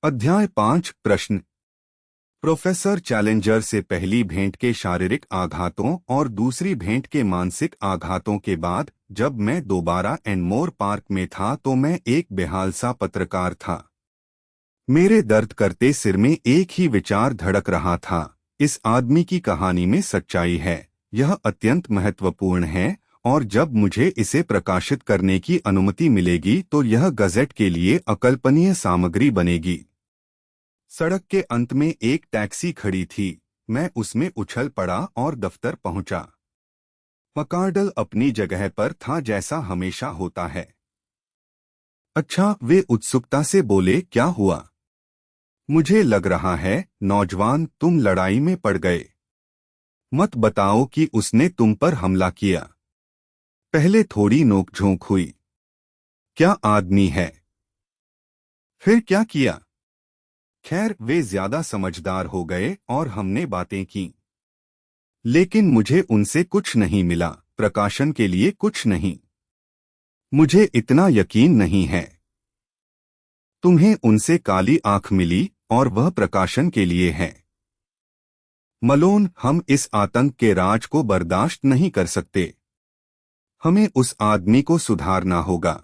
अध्याय 5 प्रश्न। Professor challenger से पहली भेंट के शारीरिक आघातों और दूसरी भेंट के मानसिक आघातों के बाद जब मैं दोबारा एनमोर पार्क में था तो मैं एक बेहाल सा पत्रकार था। मेरे दर्द करते सिर में एक ही विचार धड़क रहा था, इस आदमी की कहानी में सच्चाई है, यह अत्यंत महत्वपूर्ण है और जब मुझे इसे प्रकाशित करने की अनुमति मिलेगी तो यह गज़ेट के लिए अकल्पनीय सामग्री बनेगी। सड़क के अंत में एक टैक्सी खड़ी थी। मैं उसमें उछल पड़ा और दफ्तर पहुंचा। मकार्डल अपनी जगह पर था जैसा हमेशा होता है। अच्छा, वे उत्सुकता से बोले, क्या हुआ? मुझे लग रहा है नौजवान तुम लड़ाई में पड़ गए। मत बताओ कि उसने तुम पर हमला किया। पहले थोड़ी नोकझोंक हुई। क्या आदमी है? फिर क्या किया? खैर, वे ज्यादा समझदार हो गए और हमने बातें की। लेकिन मुझे उनसे कुछ नहीं मिला, प्रकाशन के लिए कुछ नहीं। मुझे इतना यकीन नहीं है। तुम्हें उनसे काली आंख मिली और वह प्रकाशन के लिए है। मलोन, हम इस आतंक के राज को बर्दाश्त नहीं कर सकते। हमें उस आदमी को सुधारना होगा।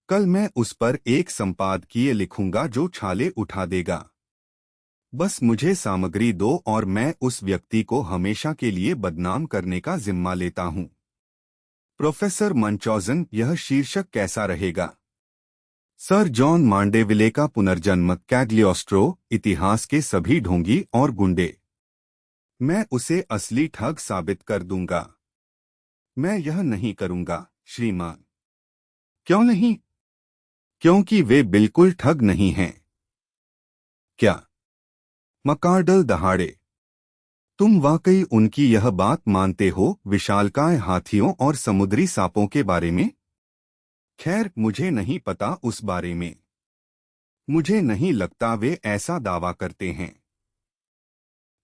कल मैं उस पर एक संपादकीय लिखूंगा जो छाले उठा देगा। बस मुझे सामग्री दो और मैं उस व्यक्ति को हमेशा के लिए बदनाम करने का जिम्मा लेता हूं। प्रोफेसर मंचौजन, यह शीर्षक कैसा रहेगा? सर जॉन मांडेविले का पुनर्जन्म, कैग्लियोस्ट्रो, इतिहास के सभी ढोंगी और गुंडे। मैं उसे असली ठग साबित कर दूंगा। मैं यह नहीं करूंगा, श्रीमान। क्यों नहीं? क्योंकि वे बिल्कुल ठग नहीं हैं। क्या? मकार्डल दहाड़े। तुम वाकई उनकी यह बात मानते हो, विशालकाय हाथियों और समुद्री सांपों के बारे में? खैर, मुझे नहीं पता उस बारे में। मुझे नहीं लगता वे ऐसा दावा करते हैं।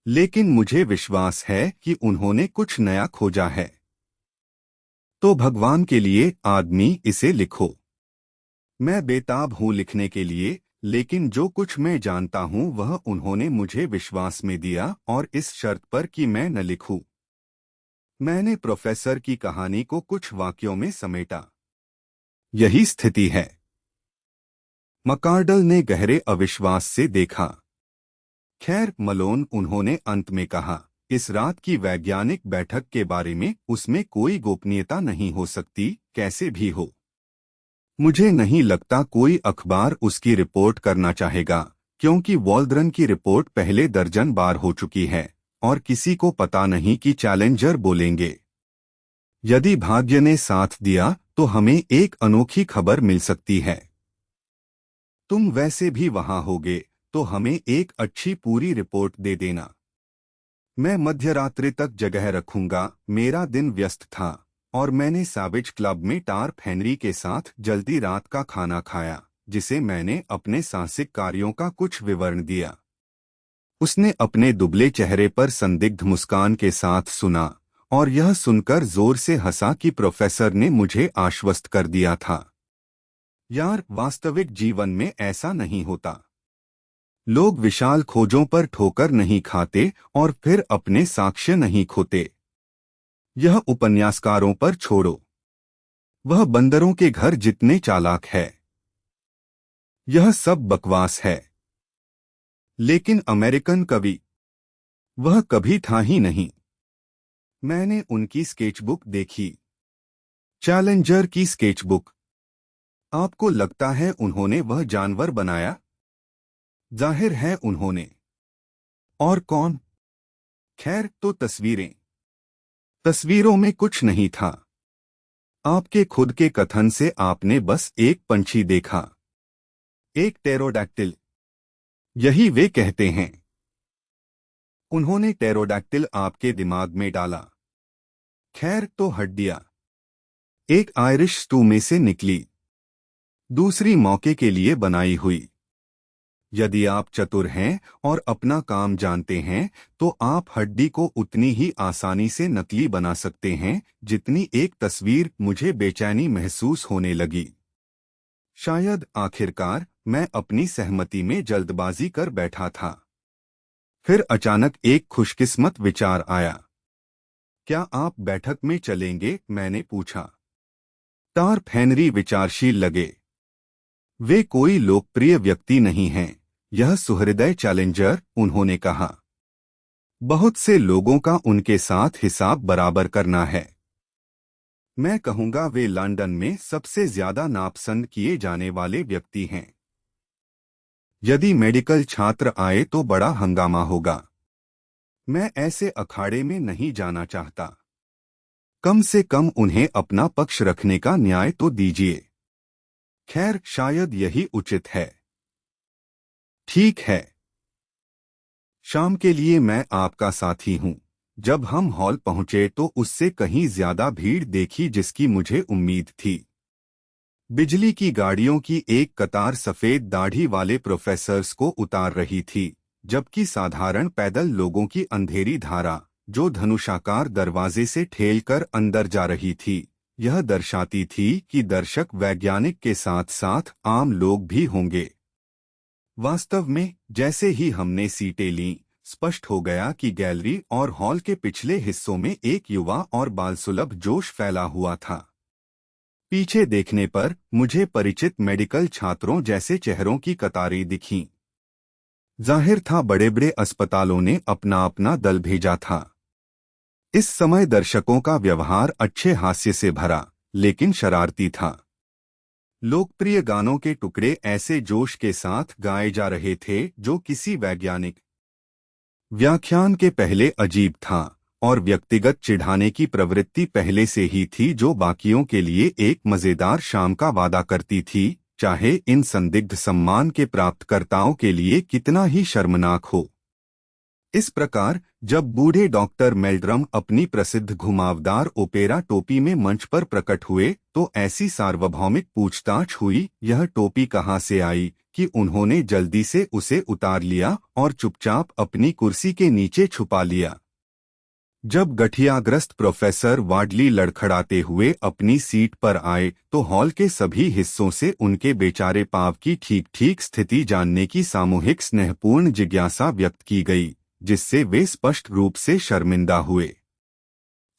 लेकिन मुझे विश्वास है कि उन्होंने कुछ नया खोजा है। तो भगवान के लिए आदमी, इसे लिखो। मैं बेताब हूं लिखने के लिए, लेकिन जो कुछ मैं जानता हूं वह उन्होंने मुझे विश्वास में दिया और इस शर्त पर कि मैं न लिखूं। मैंने प्रोफेसर की कहानी को कुछ वाक्यों में समेटा। यही स्थिति है। मकार्डल ने गहरे अविश्वास से देखा। खैर मलोन, उन्होंने अंत में कहा, इस रात की वैज्ञानिक बैठक के बारे में उसमें कोई गोपनीयता नहीं हो सकती, कैसे भी हो। मुझे नहीं लगता कोई अखबार उसकी रिपोर्ट करना चाहेगा, क्योंकि वॉल्ड्रन की रिपोर्ट पहले दर्जन बार हो चुकी है और किसी को पता नहीं कि चैलेंजर बोलेंगे। यदि भाग्य ने साथ दिया तो हमें एक अनोखी खबर मिल सकती है। तुम वैसे भी वहां होगे तो हमें एक अच्छी पूरी रिपोर्ट दे देना। मैं मध्यरात्रि तक जगह रखूंगा। मेरा दिन व्यस्त था और मैंने सैवेज क्लब में टार्प हेनरी के साथ जल्दी रात का खाना खाया, जिसे मैंने अपने साहसिक कार्यों का कुछ विवरण दिया। उसने अपने दुबले चेहरे पर संदिग्ध मुस्कान के साथ सुना और यह सुनकर जोर से हंसा कि प्रोफेसर ने मुझे आश्वस्त कर दिया था। यार, वास्तविक जीवन में ऐसा नहीं होता। लोग विशाल खोजों पर ठोकर नहीं खाते और फिर अपने साक्ष्य नहीं खोते। यह उपन्यासकारों पर छोड़ो। वह बंदरों के घर जितने चालाक है। यह सब बकवास है। लेकिन अमेरिकन कवि, वह कभी था ही नहीं। मैंने उनकी स्केचबुक देखी। चैलेंजर की स्केचबुक। आपको लगता है उन्होंने वह जानवर बनाया? जाहिर है उन्होंने। और कौन? खैर, तो तस्वीरें। तस्वीरों में कुछ नहीं था। आपके खुद के कथन से आपने बस एक पंछी देखा, एक टेरोडैक्टिल। यही वे कहते हैं। उन्होंने टेरोडैक्टिल आपके दिमाग में डाला। खैर, तो हड्डियां। एक आयरिश स्टू में से निकली, दूसरी मौके के लिए बनाई हुई। यदि आप चतुर हैं और अपना काम जानते हैं तो आप हड्डी को उतनी ही आसानी से नकली बना सकते हैं जितनी एक तस्वीर। मुझे बेचैनी महसूस होने लगी। शायद आखिरकार मैं अपनी सहमति में जल्दबाजी कर बैठा था। फिर अचानक एक खुशकिस्मत विचार आया। क्या आप बैठक में चलेंगे? मैंने पूछा। टार्प हेनरी विचारशील लगे। वे कोई लोकप्रिय व्यक्ति नहीं हैं, यह सुहृदय चैलेंजर, उन्होंने कहा। बहुत से लोगों का उनके साथ हिसाब बराबर करना है। मैं कहूंगा वे लंदन में सबसे ज्यादा नापसंद किए जाने वाले व्यक्ति हैं। यदि मेडिकल छात्र आए तो बड़ा हंगामा होगा। मैं ऐसे अखाड़े में नहीं जाना चाहता। कम से कम उन्हें अपना पक्ष रखने का न्याय तो दीजिए। खैर, शायद यही उचित है। ठीक है। शाम के लिए मैं आपका साथी हूं। जब हम हॉल पहुंचे तो उससे कहीं ज्यादा भीड़ देखी जिसकी मुझे उम्मीद थी। बिजली की गाड़ियों की एक कतार सफेद दाढ़ी वाले प्रोफेसर्स को उतार रही थी, जबकि साधारण पैदल लोगों की अंधेरी धारा, जो धनुषाकार दरवाजे से ठेलकर अंदर जा रही थी, यह दर्शाती थी कि दर्शक वैज्ञानिक के साथ साथ आम लोग भी होंगे। वास्तव में, जैसे ही हमने सीटें लीं, स्पष्ट हो गया कि गैलरी और हॉल के पिछले हिस्सों में एक युवा और बालसुलभ जोश फैला हुआ था। पीछे देखने पर मुझे परिचित मेडिकल छात्रों जैसे चेहरों की कतारें दिखीं। जाहिर था बड़े बड़े अस्पतालों ने अपना अपना दल भेजा था। इस समय दर्शकों का व्यवहार अच्छे हास्य से भरा, लेकिन शरारती था। लोकप्रिय गानों के टुकड़े ऐसे जोश के साथ गाए जा रहे थे जो किसी वैज्ञानिक व्याख्यान के पहले अजीब था, और व्यक्तिगत चिढ़ाने की प्रवृत्ति पहले से ही थी जो बाकियों के लिए एक मजेदार शाम का वादा करती थी, चाहे इन संदिग्ध सम्मान के प्राप्तकर्ताओं के लिए कितना ही शर्मनाक हो। इस प्रकार, जब बूढ़े डॉक्टर मेल्ड्रम अपनी प्रसिद्ध घुमावदार ओपेरा टोपी में मंच पर प्रकट हुए तो ऐसी सार्वभौमिक पूछताछ हुई, यह टोपी कहाँ से आई, कि उन्होंने जल्दी से उसे उतार लिया और चुपचाप अपनी कुर्सी के नीचे छुपा लिया। जब गठियाग्रस्त प्रोफेसर वाडली लड़खड़ाते हुए अपनी सीट पर आए तो हॉल के सभी हिस्सों से उनके बेचारे पांव की ठीक ठीक स्थिति जानने की सामूहिक स्नेहपूर्ण जिज्ञासा व्यक्त की गई, जिससे वे स्पष्ट रूप से शर्मिंदा हुए।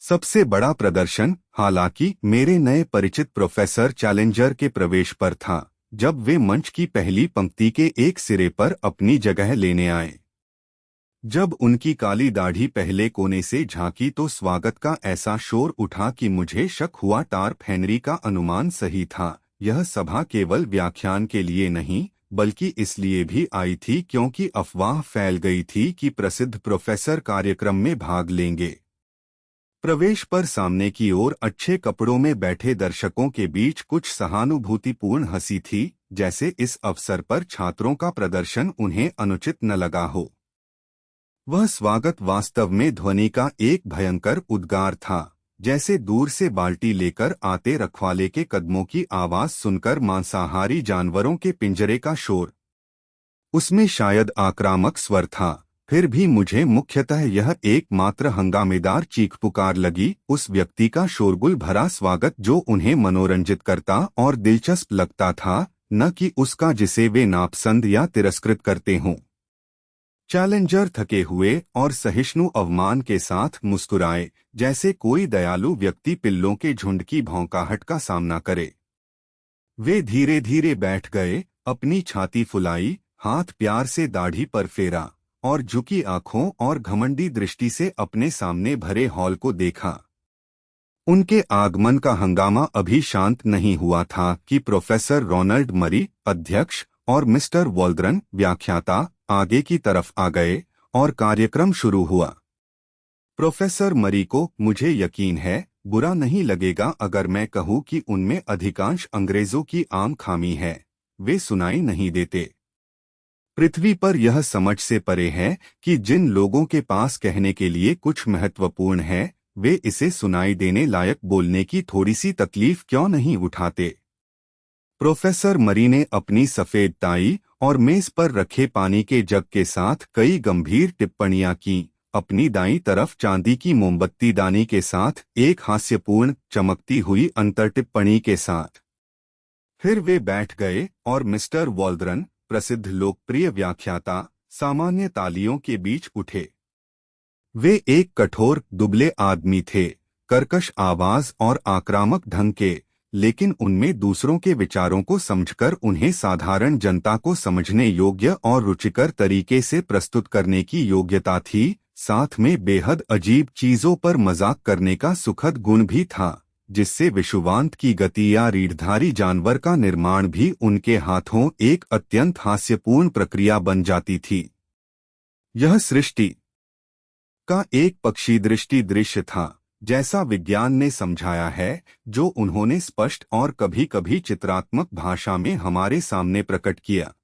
सबसे बड़ा प्रदर्शन, हालांकि, मेरे नए परिचित प्रोफेसर चैलेंजर के प्रवेश पर था, जब वे मंच की पहली पंक्ति के एक सिरे पर अपनी जगह लेने आए। जब उनकी काली दाढ़ी पहले कोने से झांकी तो स्वागत का ऐसा शोर उठा कि मुझे शक हुआ टार्प हेनरी का अनुमान सही था। यह सभा केवल व्याख्यान के लिए नहीं, बल्कि इसलिए भी आई थी क्योंकि अफवाह फैल गई थी कि प्रसिद्ध प्रोफेसर कार्यक्रम में भाग लेंगे। प्रवेश पर सामने की ओर अच्छे कपड़ों में बैठे दर्शकों के बीच कुछ सहानुभूतिपूर्ण हंसी थी, जैसे इस अवसर पर छात्रों का प्रदर्शन उन्हें अनुचित न लगा हो। वह स्वागत वास्तव में ध्वनि का एक भयंकर उद्गार था, जैसे दूर से बाल्टी लेकर आते रखवाले के कदमों की आवाज सुनकर मांसाहारी जानवरों के पिंजरे का शोर। उसमें शायद आक्रामक स्वर था, फिर भी मुझे मुख्यतः यह एकमात्र हंगामेदार चीख पुकार लगी, उस व्यक्ति का शोरगुल भरा स्वागत जो उन्हें मनोरंजित करता और दिलचस्प लगता था, न कि उसका जिसे वे नापसंद या तिरस्कृत करते हों। चैलेंजर थके हुए और सहिष्णु अवमान के साथ मुस्कुराए, जैसे कोई दयालु व्यक्ति पिल्लों के झुंड की भौंकाहट का सामना करे। वे धीरे धीरे बैठ गए, अपनी छाती फुलाई, हाथ प्यार से दाढ़ी पर फेरा, और झुकी आंखों और घमंडी दृष्टि से अपने सामने भरे हॉल को देखा। उनके आगमन का हंगामा अभी शांत नहीं हुआ था कि प्रोफेसर रोनाल्ड मरी, अध्यक्ष, और मिस्टर वॉल्ड्रन, व्याख्याता, आगे की तरफ आ गए और कार्यक्रम शुरू हुआ। प्रोफेसर मरी को, मुझे यकीन है, बुरा नहीं लगेगा अगर मैं कहूं कि उनमें अधिकांश अंग्रेजों की आम खामी है, वे सुनाई नहीं देते। पृथ्वी पर यह समझ से परे है कि जिन लोगों के पास कहने के लिए कुछ महत्वपूर्ण है, वे इसे सुनाई देने लायक बोलने की थोड़ी सी तकलीफ क्यों नहीं उठाते। प्रोफेसर मरी ने अपनी सफेद टाई और मेज पर रखे पानी के जग के साथ कई गंभीर टिप्पणियां की, अपनी दाईं तरफ चांदी की मोमबत्तीदानी के साथ एक हास्यपूर्ण चमकती हुई अंतर टिप्पणी के साथ। फिर वे बैठ गए और मिस्टर वॉल्ड्रन, प्रसिद्ध लोकप्रिय व्याख्याता, सामान्य तालियों के बीच उठे। वे एक कठोर, दुबले आदमी थे, कर्कश आवाज और आक्रामक ढंग के, लेकिन उनमें दूसरों के विचारों को समझकर उन्हें साधारण जनता को समझने योग्य और रुचिकर तरीके से प्रस्तुत करने की योग्यता थी। साथ में बेहद अजीब चीजों पर मजाक करने का सुखद गुण भी था, जिससे विषुवांत की गति या रीढ़धारी जानवर का निर्माण भी उनके हाथों एक अत्यंत हास्यपूर्ण प्रक्रिया बन जाती थी। यह सृष्टि का एक पक्षी दृष्टि दृश्य था, जैसा विज्ञान ने समझाया है, जो उन्होंने स्पष्ट और कभी-कभी चित्रात्मक भाषा में हमारे सामने प्रकट किया।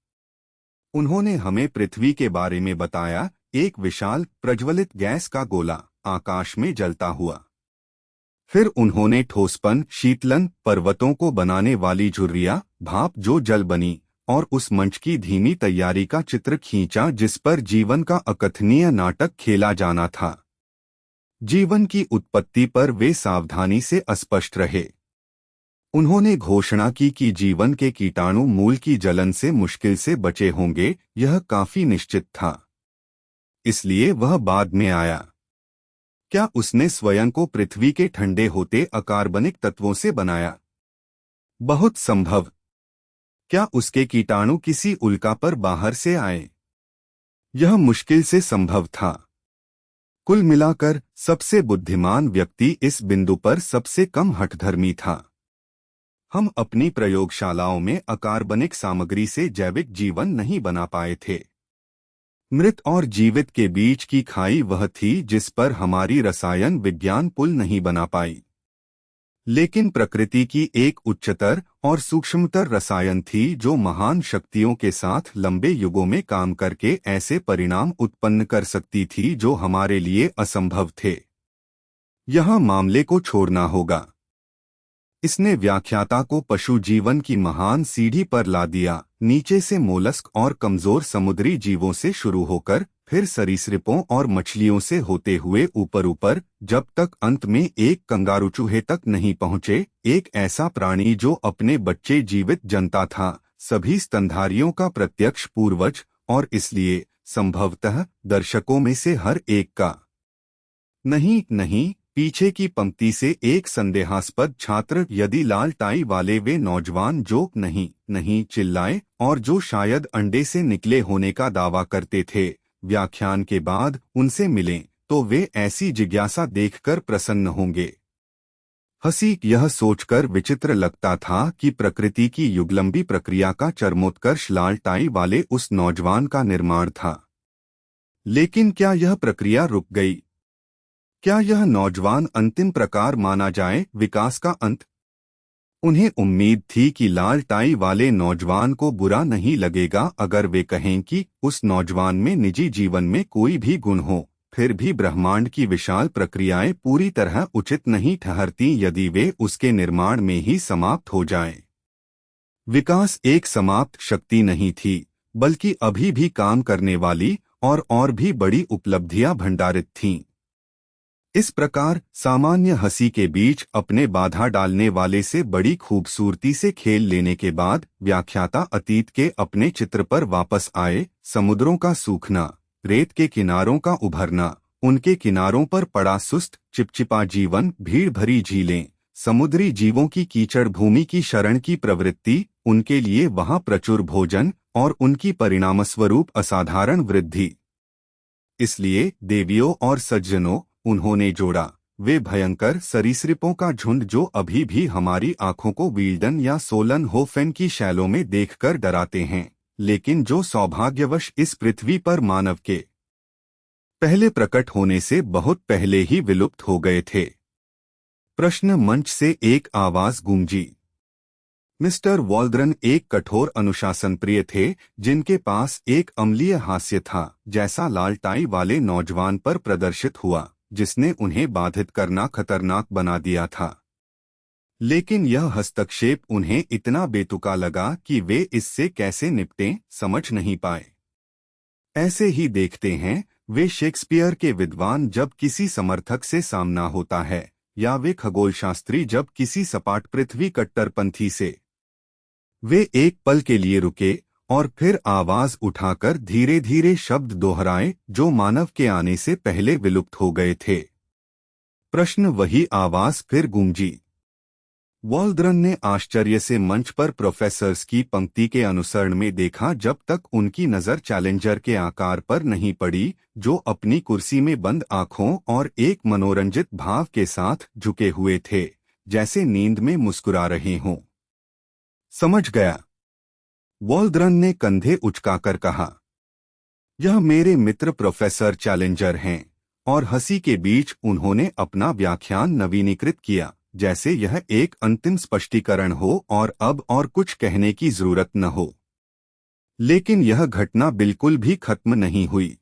उन्होंने हमें पृथ्वी के बारे में बताया, एक विशाल प्रज्वलित गैस का गोला, आकाश में जलता हुआ। फिर उन्होंने ठोसपन, शीतलन, पर्वतों को बनाने वाली झुर्रियां, भाप जो जल बनी, और उस मंच की धीमी तैयारी का चित्र खींचा जिस पर जीवन का अकथनीय नाटक खेला जाना था। जीवन की उत्पत्ति पर वे सावधानी से अस्पष्ट रहे। उन्होंने घोषणा की कि जीवन के कीटाणु मूल की जलन से मुश्किल से बचे होंगे, यह काफी निश्चित था। इसलिए वह बाद में आया। क्या उसने स्वयं को पृथ्वी के ठंडे होते अकार्बनिक तत्वों से बनाया? बहुत संभव। क्या उसके कीटाणु किसी उल्का पर बाहर से आए? यह मुश्किल से संभव था। कुल मिलाकर सबसे बुद्धिमान व्यक्ति इस बिंदु पर सबसे कम हठधर्मी था। हम अपनी प्रयोगशालाओं में अकार्बनिक सामग्री से जैविक जीवन नहीं बना पाए थे। मृत और जीवित के बीच की खाई वह थी जिस पर हमारी रसायन विज्ञान पुल नहीं बना पाई। लेकिन प्रकृति की एक उच्चतर और सूक्ष्मतर रसायन थी जो महान शक्तियों के साथ लंबे युगों में काम करके ऐसे परिणाम उत्पन्न कर सकती थी जो हमारे लिए असंभव थे। यहाँ मामले को छोड़ना होगा। इसने व्याख्याता को पशु जीवन की महान सीढ़ी पर ला दिया, नीचे से मोलस्क और कमजोर समुद्री जीवों से शुरू होकर फिर सरीसृपों और मछलियों से होते हुए ऊपर जब तक अंत में एक कंगारू चूहे तक नहीं पहुँचे, एक ऐसा प्राणी जो अपने बच्चे जीवित जनता था, सभी स्तनधारियों का प्रत्यक्ष पूर्वज, और इसलिए संभवतः दर्शकों में से हर एक का। नहीं, पीछे की पंक्ति से एक संदेहास्पद छात्र, यदि लाल टाई वाले वे नौजवान जो नहीं चिल्लाए और जो शायद अंडे से निकले होने का दावा करते थे, व्याख्यान के बाद उनसे मिलें तो वे ऐसी जिज्ञासा देखकर प्रसन्न होंगे। हंसी यह सोचकर विचित्र लगता था कि प्रकृति की युगलंबी प्रक्रिया का चरमोत्कर्ष लाल टाई वाले उस नौजवान का निर्माण था। लेकिन क्या यह प्रक्रिया रुक गई? क्या यह नौजवान अंतिम प्रकार माना जाए विकास का अंत? उन्हें उम्मीद थी कि लाल टाई वाले नौजवान को बुरा नहीं लगेगा अगर वे कहें कि उस नौजवान में निजी जीवन में कोई भी गुण हो, फिर भी ब्रह्मांड की विशाल प्रक्रियाएं पूरी तरह उचित नहीं ठहरती यदि वे उसके निर्माण में ही समाप्त हो जाएं। विकास एक समाप्त शक्ति नहीं थी, बल्कि अभी भी काम करने वाली और भी बड़ी उपलब्धियां भंडारित थीं। इस प्रकार सामान्य हंसी के बीच अपने बाधा डालने वाले से बड़ी खूबसूरती से खेल लेने के बाद व्याख्याता अतीत के अपने चित्र पर वापस आए। समुद्रों का सूखना, रेत के किनारों का उभरना, उनके किनारों पर पड़ा सुस्त चिपचिपा जीवन, भीड़ भरी झीलें, समुद्री जीवों की कीचड़ भूमि की शरण की प्रवृत्ति, उनके लिए वहां प्रचुर भोजन और उनकी परिणामस्वरूप असाधारण वृद्धि। इसलिए देवियों और सज्जनों, उन्होंने जोड़ा, वे भयंकर सरीसृपों का झुंड जो अभी भी हमारी आंखों को वील्डन या सोलन होफेन की शैलों में देखकर डराते हैं, लेकिन जो सौभाग्यवश इस पृथ्वी पर मानव के पहले प्रकट होने से बहुत पहले ही विलुप्त हो गए थे। प्रश्न मंच से एक आवाज गूंजी। मिस्टर वॉल्ड्रन एक कठोर अनुशासन प्रिय थे, जिनके पास एक अम्लीय हास्य था, जैसा लाल टाई वाले नौजवान पर प्रदर्शित हुआ, जिसने उन्हें बाधित करना खतरनाक बना दिया था। लेकिन यह हस्तक्षेप उन्हें इतना बेतुका लगा कि वे इससे कैसे निपटें समझ नहीं पाए। ऐसे ही देखते हैं वे शेक्सपियर के विद्वान जब किसी समर्थक से सामना होता है, या वे खगोलशास्त्री जब किसी सपाट पृथ्वी कट्टरपंथी से। वे एक पल के लिए रुके और फिर आवाज उठाकर धीरे धीरे शब्द दोहराए जो मानव के आने से पहले विलुप्त हो गए थे। प्रश्न वही आवाज फिर गूंजी। वॉल्ड्रन ने आश्चर्य से मंच पर प्रोफेसर्स की पंक्ति के अनुसरण में देखा जब तक उनकी नजर चैलेंजर के आकार पर नहीं पड़ी, जो अपनी कुर्सी में बंद आंखों और एक मनोरंजित भाव के साथ झुके हुए थे, जैसे नींद में मुस्कुरा रहे हों। समझ गया, वॉल्ड्रन ने कंधे उचकाकर कहा। यह मेरे मित्र प्रोफेसर चैलेंजर हैं, और हंसी के बीच उन्होंने अपना व्याख्यान नवीनीकृत किया, जैसे यह एक अंतिम स्पष्टीकरण हो और अब और कुछ कहने की जरूरत न हो। लेकिन यह घटना बिल्कुल भी खत्म नहीं हुई।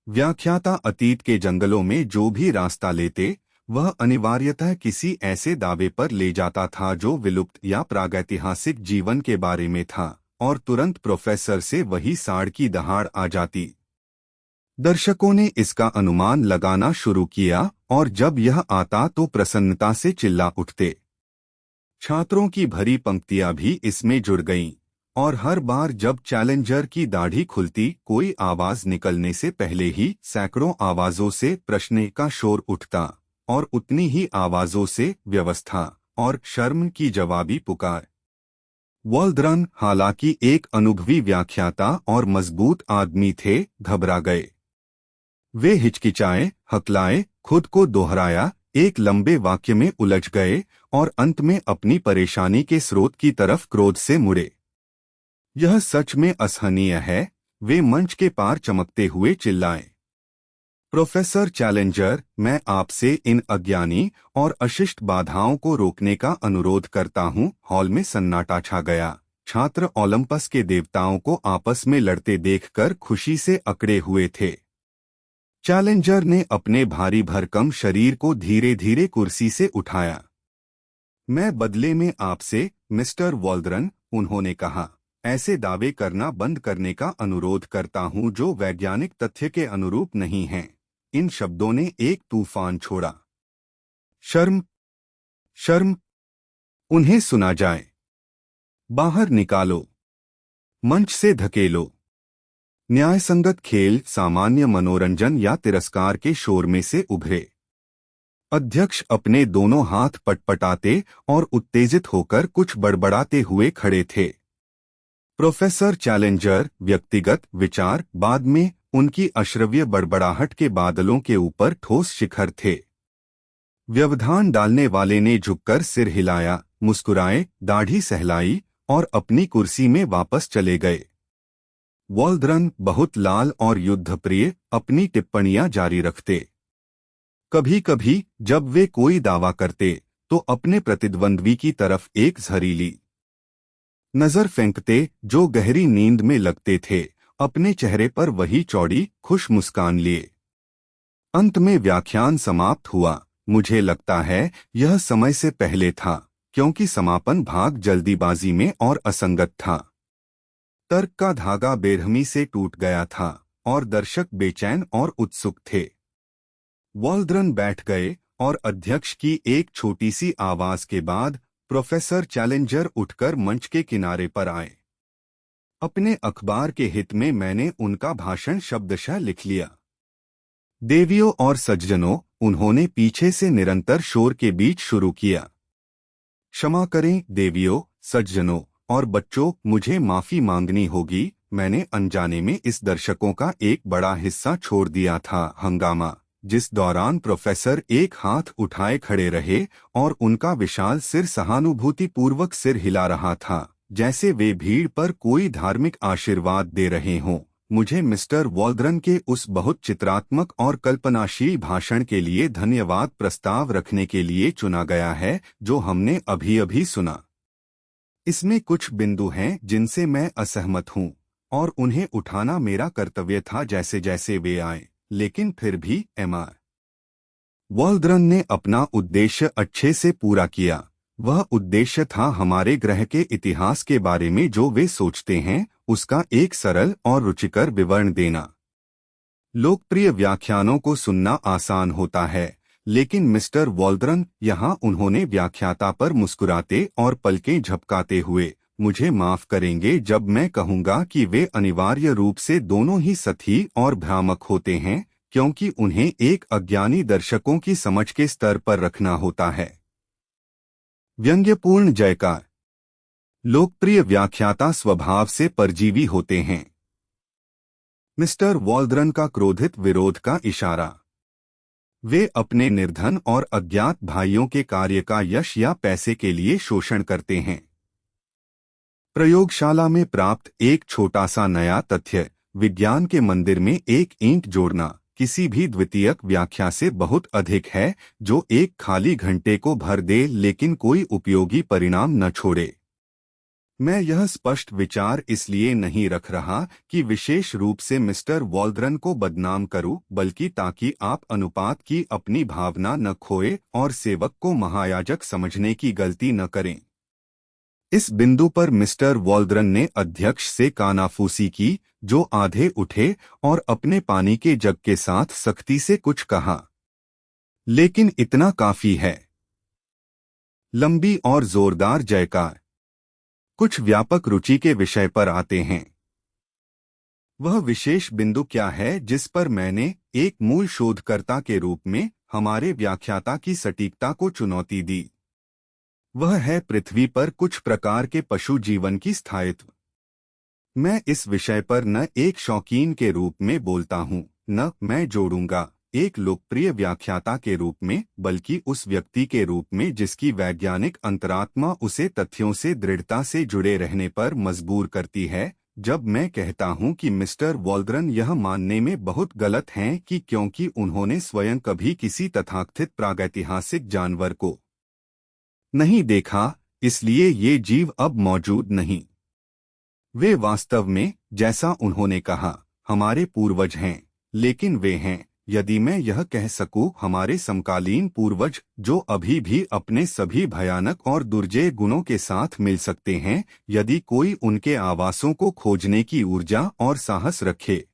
व्याख्याता अतीत के जंगलों में जो भी रास्ता लेते, वह अनिवार्यतः किसी ऐसे दावे पर ले जाता था जो विलुप्त या प्रागैतिहासिक जीवन के बारे में था, और तुरंत प्रोफेसर से वही साड़ की दहाड़ आ जाती। दर्शकों ने इसका अनुमान लगाना शुरू किया, और जब यह आता तो प्रसन्नता से चिल्ला उठते। छात्रों की भरी पंक्तियां भी इसमें जुड़ गईं, और हर बार जब चैलेंजर की दाढ़ी खुलती, कोई आवाज निकलने से पहले ही सैकड़ों आवाजों से प्रश्न का शोर उठता, और उतनी ही आवाजों से व्यवस्था और शर्म की जवाबी पुकार। वॉल्ड्रन, हालांकि एक अनुभवी व्याख्याता और मजबूत आदमी थे, घबरा गए। वे हिचकिचाए, हकलाए, खुद को दोहराया, एक लंबे वाक्य में उलझ गए, और अंत में अपनी परेशानी के स्रोत की तरफ क्रोध से मुड़े। यह सच में असहनीय है, वे मंच के पार चमकते हुए चिल्लाए। प्रोफेसर चैलेंजर, मैं आपसे इन अज्ञानी और अशिष्ट बाधाओं को रोकने का अनुरोध करता हूं। हॉल में सन्नाटा छा गया। छात्र ओलंपस के देवताओं को आपस में लड़ते देखकर खुशी से अकड़े हुए थे। चैलेंजर ने अपने भारी भरकम शरीर को धीरे धीरे कुर्सी से उठाया। मैं बदले में आपसे, मिस्टर वॉल्ड्रन, उन्होंने कहा, ऐसे दावे करना बंद करने का अनुरोध करता हूं जो वैज्ञानिक तथ्य के अनुरूप नहीं हैं। इन शब्दों ने एक तूफान छोड़ा। शर्म, शर्म, उन्हें सुना जाए। बाहर निकालो, मंच से धकेलो। न्यायसंगत खेल सामान्य मनोरंजन या तिरस्कार के शोर में से उभरे। अध्यक्ष अपने दोनों हाथ पटपटाते और उत्तेजित होकर कुछ बड़बड़ाते हुए खड़े थे। प्रोफेसर चैलेंजर, व्यक्तिगत विचार बाद में, उनकी अश्रव्य बड़बड़ाहट के बादलों के ऊपर ठोस शिखर थे। व्यवधान डालने वाले ने झुककर सिर हिलाया, मुस्कुराए, दाढ़ी सहलाई और अपनी कुर्सी में वापस चले गए। वॉल्ड्रन, बहुत लाल और युद्धप्रिय, अपनी टिप्पणियां जारी रखते। कभी कभी जब वे कोई दावा करते तो अपने प्रतिद्वंद्वी की तरफ एक जहरीली नजर फेंकते जो गहरी नींद में लगते थे, अपने चेहरे पर वही चौड़ी खुश मुस्कान लिए। अंत में व्याख्यान समाप्त हुआ। मुझे लगता है यह समय से पहले था, क्योंकि समापन भाग जल्दीबाजी में और असंगत था। तर्क का धागा बेरहमी से टूट गया था और दर्शक बेचैन और उत्सुक थे। वॉल्ड्रन बैठ गए और अध्यक्ष की एक छोटी सी आवाज के बाद प्रोफेसर चैलेंजर उठकर मंच के किनारे पर आए। अपने अखबार के हित में मैंने उनका भाषण शब्दशः लिख लिया। देवियों और सज्जनों, उन्होंने पीछे से निरंतर शोर के बीच शुरू किया। क्षमा करें देवियों, सज्जनों और बच्चों, मुझे माफी मांगनी होगी। मैंने अनजाने में इस दर्शकों का एक बड़ा हिस्सा छोड़ दिया था। हंगामा, जिस दौरान प्रोफेसर एक हाथ उठाए खड़े रहे और उनका विशाल सिर सहानुभूतिपूर्वक सिर हिला रहा था, जैसे वे भीड़ पर कोई धार्मिक आशीर्वाद दे रहे हों। मुझे मिस्टर वॉल्ड्रन के उस बहुत चित्रात्मक और कल्पनाशील भाषण के लिए धन्यवाद प्रस्ताव रखने के लिए चुना गया है जो हमने अभी अभी सुना। इसमें कुछ बिंदु हैं जिनसे मैं असहमत हूं और उन्हें उठाना मेरा कर्तव्य था जैसे जैसे वे आए, लेकिन फिर भी एमआर वॉल्ड्रन ने अपना उद्देश्य अच्छे से पूरा किया। वह उद्देश्य था हमारे ग्रह के इतिहास के बारे में जो वे सोचते हैं उसका एक सरल और रुचिकर विवरण देना। लोकप्रिय व्याख्यानों को सुनना आसान होता है, लेकिन मिस्टर वॉल्ड्रन, यहाँ उन्होंने व्याख्याता पर मुस्कुराते और पलकें झपकाते हुए मुझे माफ करेंगे जब मैं कहूंगा कि वे अनिवार्य रूप से दोनों ही सतही और भ्रामक होते हैं, क्योंकि उन्हें एक अज्ञानी दर्शकों की समझ के स्तर पर रखना होता है। व्यंग्यपूर्ण जयकार। लोकप्रिय व्याख्याता स्वभाव से परजीवी होते हैं। मिस्टर वॉल्ड्रन का क्रोधित विरोध का इशारा। वे अपने निर्धन और अज्ञात भाइयों के कार्य का यश या पैसे के लिए शोषण करते हैं। प्रयोगशाला में प्राप्त एक छोटा सा नया तथ्य, विज्ञान के मंदिर में एक ईंट जोड़ना किसी भी द्वितीयक व्याख्या से बहुत अधिक है, जो एक खाली घंटे को भर दे लेकिन कोई उपयोगी परिणाम न छोड़े। मैं यह स्पष्ट विचार इसलिए नहीं रख रहा कि विशेष रूप से मिस्टर वॉल्ड्रन को बदनाम करूं, बल्कि ताकि आप अनुपात की अपनी भावना न खोए और सेवक को महायाजक समझने की गलती न करें। इस बिंदु पर मिस्टर वॉल्ड्रन ने अध्यक्ष से कानाफूसी की, जो आधे उठे और अपने पानी के जग के साथ सख्ती से कुछ कहा। लेकिन इतना काफी है। लंबी और जोरदार जयकार। कुछ व्यापक रुचि के विषय पर आते हैं। वह विशेष बिंदु क्या है जिस पर मैंने एक मूल शोधकर्ता के रूप में हमारे व्याख्याता की सटीकता को चुनौती दी? वह है पृथ्वी पर कुछ प्रकार के पशु जीवन की स्थायित्व। मैं इस विषय पर न एक शौकीन के रूप में बोलता हूं, न मैं जोड़ूंगा एक लोकप्रिय व्याख्याता के रूप में, बल्कि उस व्यक्ति के रूप में जिसकी वैज्ञानिक अंतरात्मा उसे तथ्यों से दृढ़ता से जुड़े रहने पर मजबूर करती है। जब मैं कहता हूं कि मिस्टर वॉल्ड्रन यह मानने में बहुत गलत हैं कि क्योंकि उन्होंने स्वयं कभी किसी तथाकथित प्रागैतिहासिक जानवर को नहीं देखा, इसलिए ये जीव अब मौजूद नहीं। वे वास्तव में, जैसा उन्होंने कहा, हमारे पूर्वज हैं, लेकिन वे हैं, यदि मैं यह कह सकूं, हमारे समकालीन पूर्वज, जो अभी भी अपने सभी भयानक और दुर्जय गुणों के साथ मिल सकते हैं, यदि कोई उनके आवासों को खोजने की ऊर्जा और साहस रखे।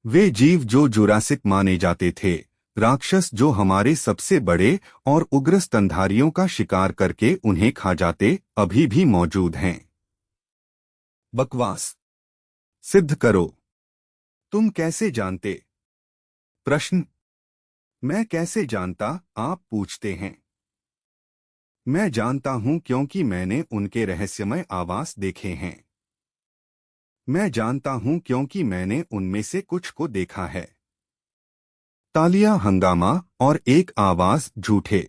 वे जीव जो जुरासिक माने जाते थे, राक्षस जो हमारे सबसे बड़े और उग्र स्तनधारियों का शिकार करके उन्हें खा जाते, अभी भी मौजूद हैं। बकवास। सिद्ध करो। तुम कैसे जानते? प्रश्न। मैं कैसे जानता, आप पूछते हैं। मैं जानता हूं क्योंकि मैंने उनके रहस्यमय आवास देखे हैं। मैं जानता हूं क्योंकि मैंने उनमें से कुछ को देखा है। तालियां, हंगामा और एक आवाज, झूठे।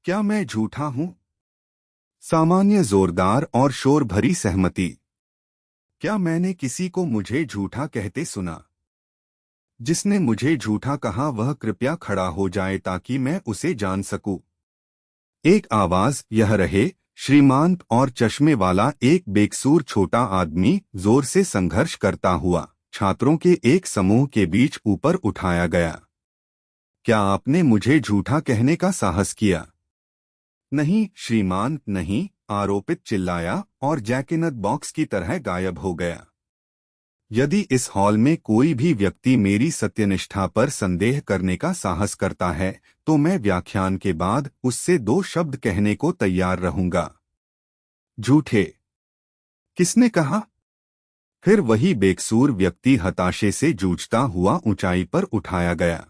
क्या मैं झूठा हूं? सामान्य जोरदार और शोर भरी सहमति। क्या मैंने किसी को मुझे झूठा कहते सुना? जिसने मुझे झूठा कहा वह कृपया खड़ा हो जाए ताकि मैं उसे जान सकूं। एक आवाज, यह रहे, श्रीमान, और चश्मे वाला एक बेकसूर छोटा आदमी जोर से संघर्ष करता हुआ छात्रों के एक समूह के बीच ऊपर उठाया गया। क्या आपने मुझे झूठा कहने का साहस किया? नहीं श्रीमान, नहीं, आरोपित चिल्लाया और जैकिनत बॉक्स की तरह गायब हो गया। यदि इस हॉल में कोई भी व्यक्ति मेरी सत्यनिष्ठा पर संदेह करने का साहस करता है, तो मैं व्याख्यान के बाद उससे 2 शब्द कहने को तैयार रहूंगा। झूठे। किसने कहा? फिर वही बेकसूर व्यक्ति हताशे से जूझता हुआ ऊंचाई पर उठाया गया।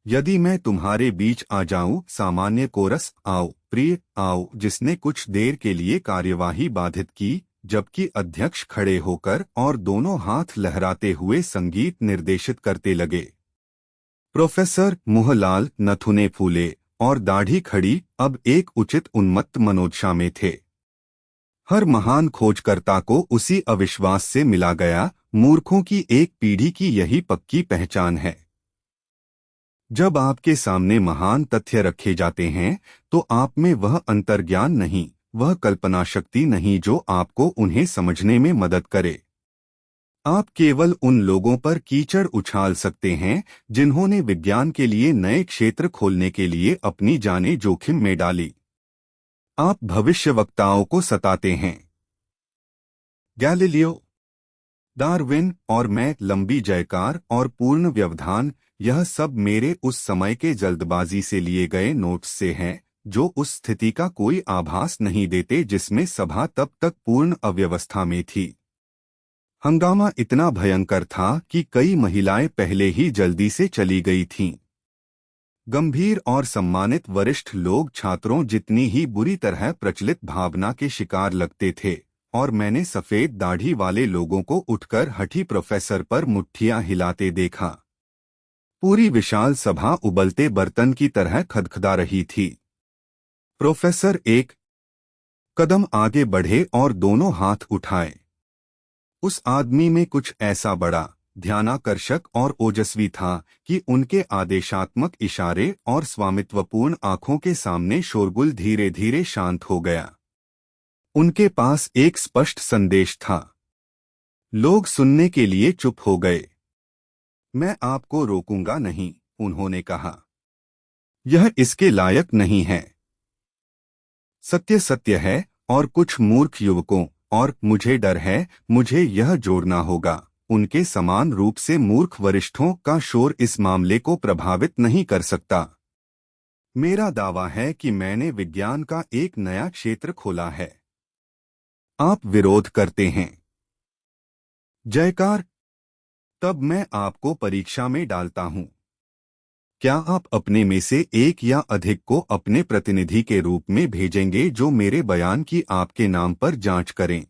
यदि मैं तुम्हारे बीच आ जाऊं, सामान्य कोरस, आओ प्रिय, आओ, जिसने कुछ देर के लिए कार्यवाही बाधित की, जबकि अध्यक्ष खड़े होकर और दोनों हाथ लहराते हुए संगीत निर्देशित करते लगे। प्रोफेसर, मुंह लाल, नथुने फूले और दाढ़ी खड़ी, अब एक उचित उन्मत्त मनोदशा में थे। हर महान खोजकर्ता को उसी अविश्वास से मिला गया, मूर्खों की एक पीढ़ी की यही पक्की पहचान है। जब आपके सामने महान तथ्य रखे जाते हैं, तो आप में वह अंतर्ज्ञान नहीं, वह कल्पना शक्ति नहीं जो आपको उन्हें समझने में मदद करे। आप केवल उन लोगों पर कीचड़ उछाल सकते हैं जिन्होंने विज्ञान के लिए नए क्षेत्र खोलने के लिए अपनी जानें जोखिम में डाली। आप भविष्यवक्ताओं को सताते हैं। गैलीलियो, डार्विन और मैं, लंबी जयकार और पूर्ण व्यवधान, यह सब मेरे उस समय के जल्दबाजी से लिए गए नोट्स से हैं, जो उस स्थिति का कोई आभास नहीं देते जिसमें सभा तब तक पूर्ण अव्यवस्था में थी। हंगामा इतना भयंकर था कि कई महिलाएं पहले ही जल्दी से चली गई थीं। गंभीर और सम्मानित वरिष्ठ लोग छात्रों जितनी ही बुरी तरह प्रचलित भावना के शिकार लगते थे, और मैंने सफेद दाढ़ी वाले लोगों को उठकर हठी प्रोफेसर पर मुट्ठियां हिलाते देखा। पूरी विशाल सभा उबलते बर्तन की तरह खदखदा रही थी। प्रोफेसर एक कदम आगे बढ़े और दोनों हाथ उठाए। उस आदमी में कुछ ऐसा बड़ा, ध्यानाकर्षक और ओजस्वी था कि उनके आदेशात्मक इशारे और स्वामित्वपूर्ण आंखों के सामने शोरगुल धीरे धीरे शांत हो गया। उनके पास एक स्पष्ट संदेश था। लोग सुनने के लिए चुप हो गए। मैं आपको रोकूंगा नहीं, उन्होंने कहा। यह इसके लायक नहीं है। सत्य सत्य है, और कुछ मूर्ख युवकों, और मुझे डर है, मुझे यह जोड़ना होगा, उनके समान रूप से मूर्ख वरिष्ठों का शोर इस मामले को प्रभावित नहीं कर सकता। मेरा दावा है कि मैंने विज्ञान का एक नया क्षेत्र खोला है। आप विरोध करते हैं। जयकार। तब मैं आपको परीक्षा में डालता हूं। क्या आप अपने में से एक या अधिक को अपने प्रतिनिधि के रूप में भेजेंगे जो मेरे बयान की आपके नाम पर जांच करें?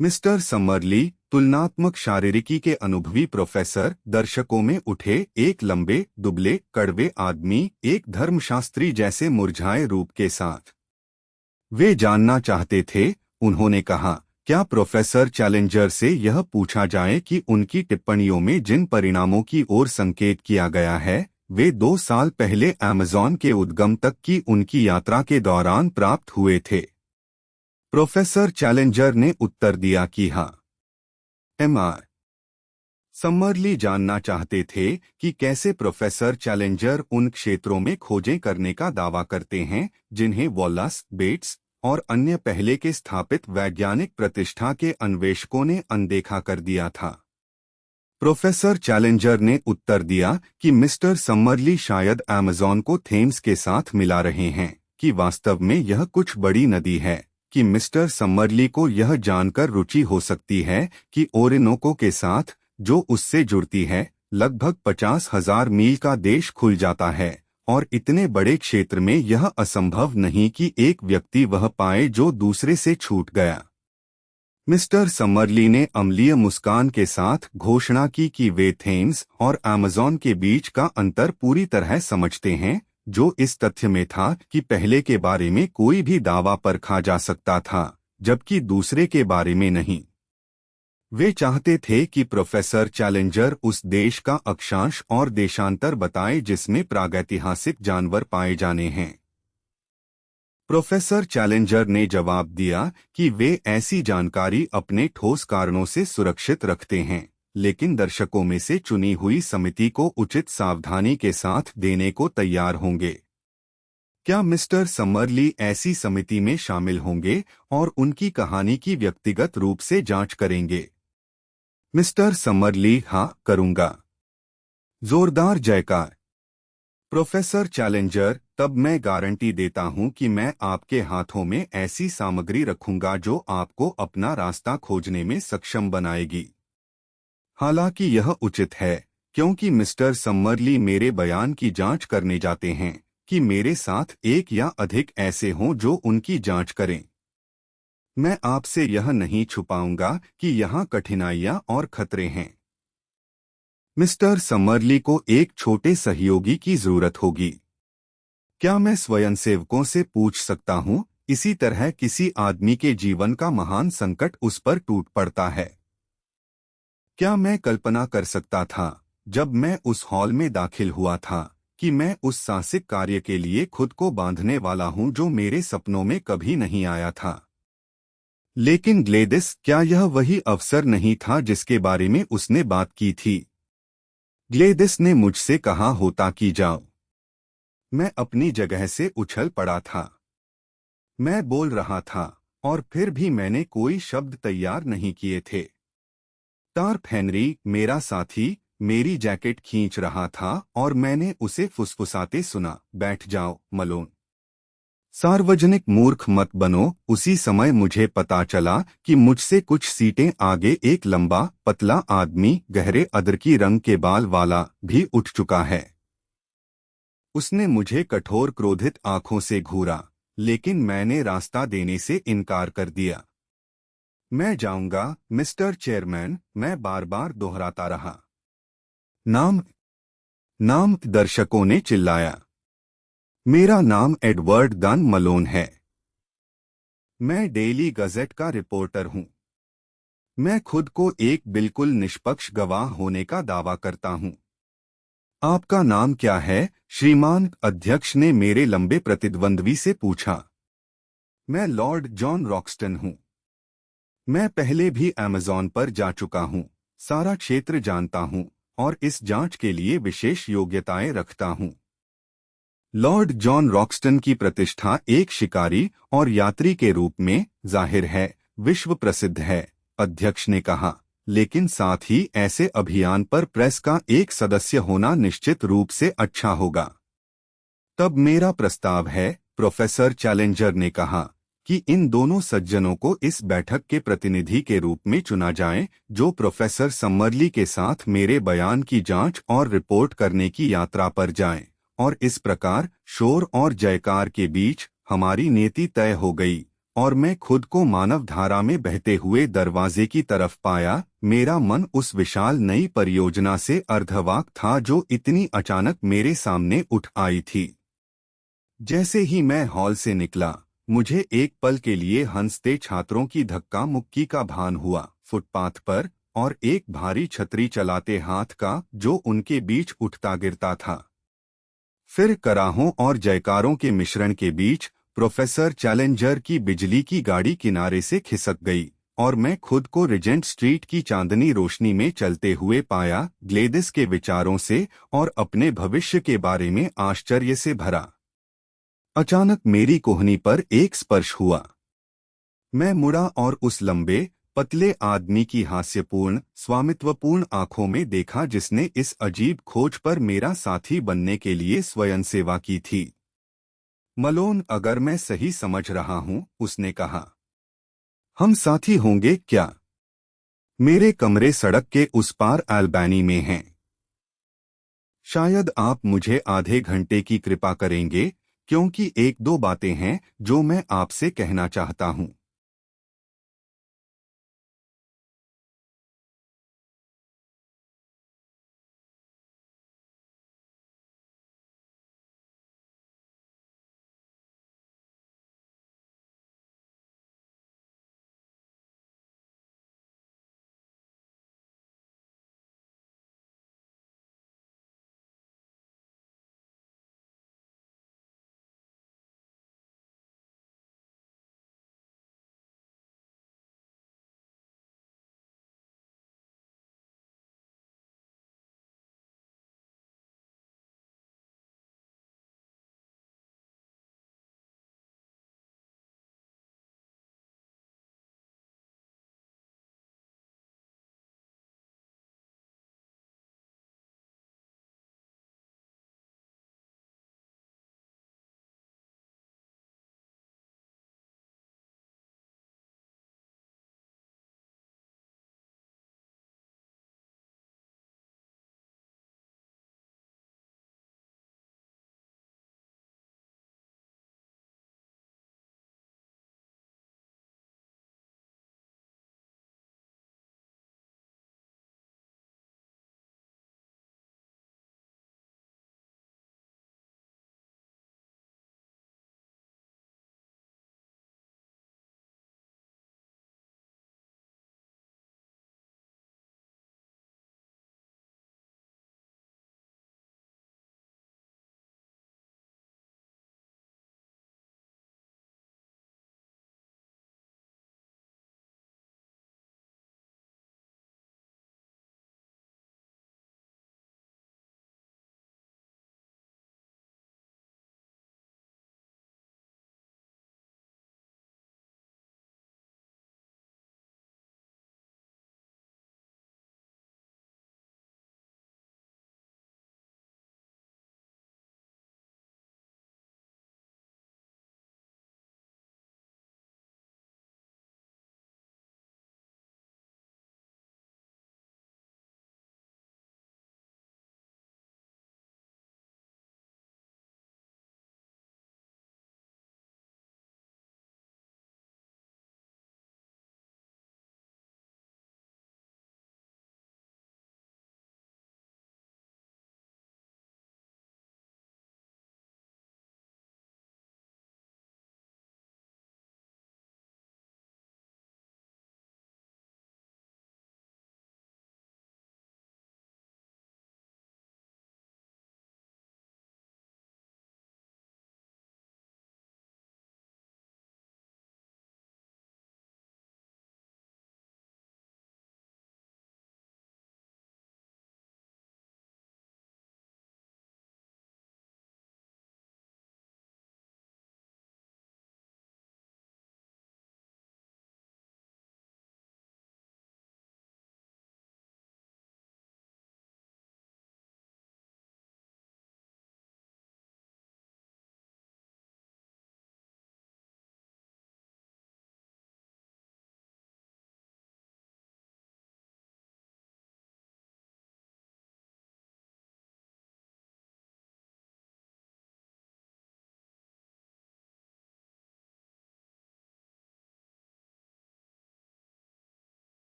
मिस्टर समरली, तुलनात्मक शारीरिकी के अनुभवी प्रोफेसर, दर्शकों में उठे एक लंबे, दुबले, कड़वे आदमी, एक धर्मशास्त्री जैसे मुरझाए रूप के साथ। वे जानना चाहते थे, उन्होंने कहा, क्या प्रोफेसर चैलेंजर से यह पूछा जाए कि उनकी टिप्पणियों में जिन परिणामों की ओर संकेत किया गया है, वे 2 साल पहले अमेज़न के उद्गम तक की उनकी यात्रा के दौरान प्राप्त हुए थे? प्रोफेसर चैलेंजर ने उत्तर दिया कि हाँ। एमआर समरली जानना चाहते थे कि कैसे प्रोफेसर चैलेंजर उन क्षेत्रों में खोजें करने का दावा करते हैं जिन्हें वॉलस, बेट्स और अन्य पहले के स्थापित वैज्ञानिक प्रतिष्ठा के अन्वेषकों ने अनदेखा कर दिया था। प्रोफेसर चैलेंजर ने उत्तर दिया कि मिस्टर समरली शायद अमेज़न को थेम्स के साथ मिला रहे हैं, कि वास्तव में यह कुछ बड़ी नदी है, कि मिस्टर समरली को यह जानकर रुचि हो सकती है कि ओरिनोको के साथ, जो उससे जुड़ती है, लगभग 50,000 मील का देश खुल जाता है, और इतने बड़े क्षेत्र में यह असंभव नहीं कि एक व्यक्ति वह पाए जो दूसरे से छूट गया। मिस्टर समरली ने अम्लीय मुस्कान के साथ घोषणा की कि वे थेम्स और अमेज़न के बीच का अंतर पूरी तरह समझते हैं, जो इस तथ्य में था कि पहले के बारे में कोई भी दावा परखा जा सकता था, जबकि दूसरे के बारे में नहीं। वे चाहते थे कि प्रोफेसर चैलेंजर उस देश का अक्षांश और देशांतर बताए जिसमें प्रागैतिहासिक जानवर पाए जाने हैं। प्रोफेसर चैलेंजर ने जवाब दिया कि वे ऐसी जानकारी अपने ठोस कारणों से सुरक्षित रखते हैं, लेकिन दर्शकों में से चुनी हुई समिति को उचित सावधानी के साथ देने को तैयार होंगे। क्या मिस्टर समरली ऐसी समिति में शामिल होंगे और उनकी कहानी की व्यक्तिगत रूप से जांच करेंगे? मिस्टर समरली, हाँ, करूंगा। जोरदार जयकार। प्रोफेसर चैलेंजर, तब मैं गारंटी देता हूं कि मैं आपके हाथों में ऐसी सामग्री रखूंगा जो आपको अपना रास्ता खोजने में सक्षम बनाएगी। हालांकि यह उचित है, क्योंकि मिस्टर समरली मेरे बयान की जांच करने जाते हैं, कि मेरे साथ एक या अधिक ऐसे हों जो उनकी जांच करें। मैं आपसे यह नहीं छुपाऊंगा कि यहाँ कठिनाइयां और खतरे हैं। मिस्टर समरली को एक छोटे सहयोगी की जरूरत होगी। क्या मैं स्वयंसेवकों से पूछ सकता हूँ, इसी तरह किसी आदमी के जीवन का महान संकट उस पर टूट पड़ता है? क्या मैं कल्पना कर सकता था, जब मैं उस हॉल में दाखिल हुआ था, कि मैं उस साहसिक कार्य के लिए खुद को बांधने वाला हूँ जो मेरे सपनों में कभी नहीं आया था? लेकिन ग्लेडिस, क्या यह वही अवसर नहीं था जिसके बारे में उसने बात की थी? ग्लेडिस ने मुझसे कहा होता कि जाओ। मैं अपनी जगह से उछल पड़ा था। मैं बोल रहा था, और फिर भी मैंने कोई शब्द तैयार नहीं किए थे। टार्प हेनरी, मेरा साथी, मेरी जैकेट खींच रहा था और मैंने उसे फुसफुसाते सुना, बैठ जाओ, मलोन। सार्वजनिक मूर्ख मत बनो। उसी समय मुझे पता चला कि मुझसे कुछ सीटें आगे एक लंबा पतला आदमी गहरे अदरकी रंग के बाल वाला भी उठ चुका है। उसने मुझे कठोर क्रोधित आंखों से घूरा, लेकिन मैंने रास्ता देने से इनकार कर दिया। मैं जाऊंगा मिस्टर चेयरमैन, मैं बार बार दोहराता रहा। नाम नाम, दर्शकों ने चिल्लाया। मेरा नाम एडवर्ड डन मलोन है। मैं डेली गज़ेट का रिपोर्टर हूं। मैं खुद को एक बिल्कुल निष्पक्ष गवाह होने का दावा करता हूं। आपका नाम क्या है, श्रीमान? अध्यक्ष ने मेरे लंबे प्रतिद्वंद्वी से पूछा। मैं लॉर्ड जॉन रॉक्सटन हूं। मैं पहले भी अमेज़न पर जा चुका हूं, सारा क्षेत्र जानता हूं और इस जांच के लिए विशेष योग्यताएं रखता हूं। लॉर्ड जॉन रॉक्सटन की प्रतिष्ठा एक शिकारी और यात्री के रूप में जाहिर है विश्व प्रसिद्ध है, अध्यक्ष ने कहा, लेकिन साथ ही ऐसे अभियान पर प्रेस का एक सदस्य होना निश्चित रूप से अच्छा होगा। तब मेरा प्रस्ताव है, प्रोफेसर चैलेंजर ने कहा, कि इन दोनों सज्जनों को इस बैठक के प्रतिनिधि के रूप में चुना जाए, जो प्रोफेसर समरली के साथ मेरे बयान की जांच और रिपोर्ट करने की यात्रा पर जाएं, और इस प्रकार शोर और जयकार के बीच हमारी नीति तय हो गई और मैं खुद को मानव धारा में बहते हुए दरवाजे की तरफ पाया। मेरा मन उस विशाल नई परियोजना से अर्धवाक था जो इतनी अचानक मेरे सामने उठ आई थी। जैसे ही मैं हॉल से निकला, मुझे एक पल के लिए हंसते छात्रों की धक्का मुक्की का भान हुआ फुटपाथ पर, और एक भारी छतरी चलाते हाथ का जो उनके बीच उठता गिरता था। फिर कराहों और जयकारों के मिश्रण के बीच प्रोफेसर चैलेंजर की बिजली की गाड़ी किनारे से खिसक गई और मैं खुद को रिजेंट स्ट्रीट की चांदनी रोशनी में चलते हुए पाया, ग्लेडिस के विचारों से और अपने भविष्य के बारे में आश्चर्य से भरा। अचानक मेरी कोहनी पर एक स्पर्श हुआ। मैं मुड़ा और उस लंबे पतले आदमी की हास्यपूर्ण स्वामित्वपूर्ण आंखों में देखा जिसने इस अजीब खोज पर मेरा साथी बनने के लिए स्वयं सेवा की थी। मलोन, अगर मैं सही समझ रहा हूं, उसने कहा, हम साथी होंगे क्या? मेरे कमरे सड़क के उस पार अल्बानी में हैं। शायद आप मुझे आधे घंटे की कृपा करेंगे, क्योंकि एक दो बातें हैं जो मैं आपसे कहना चाहता हूं।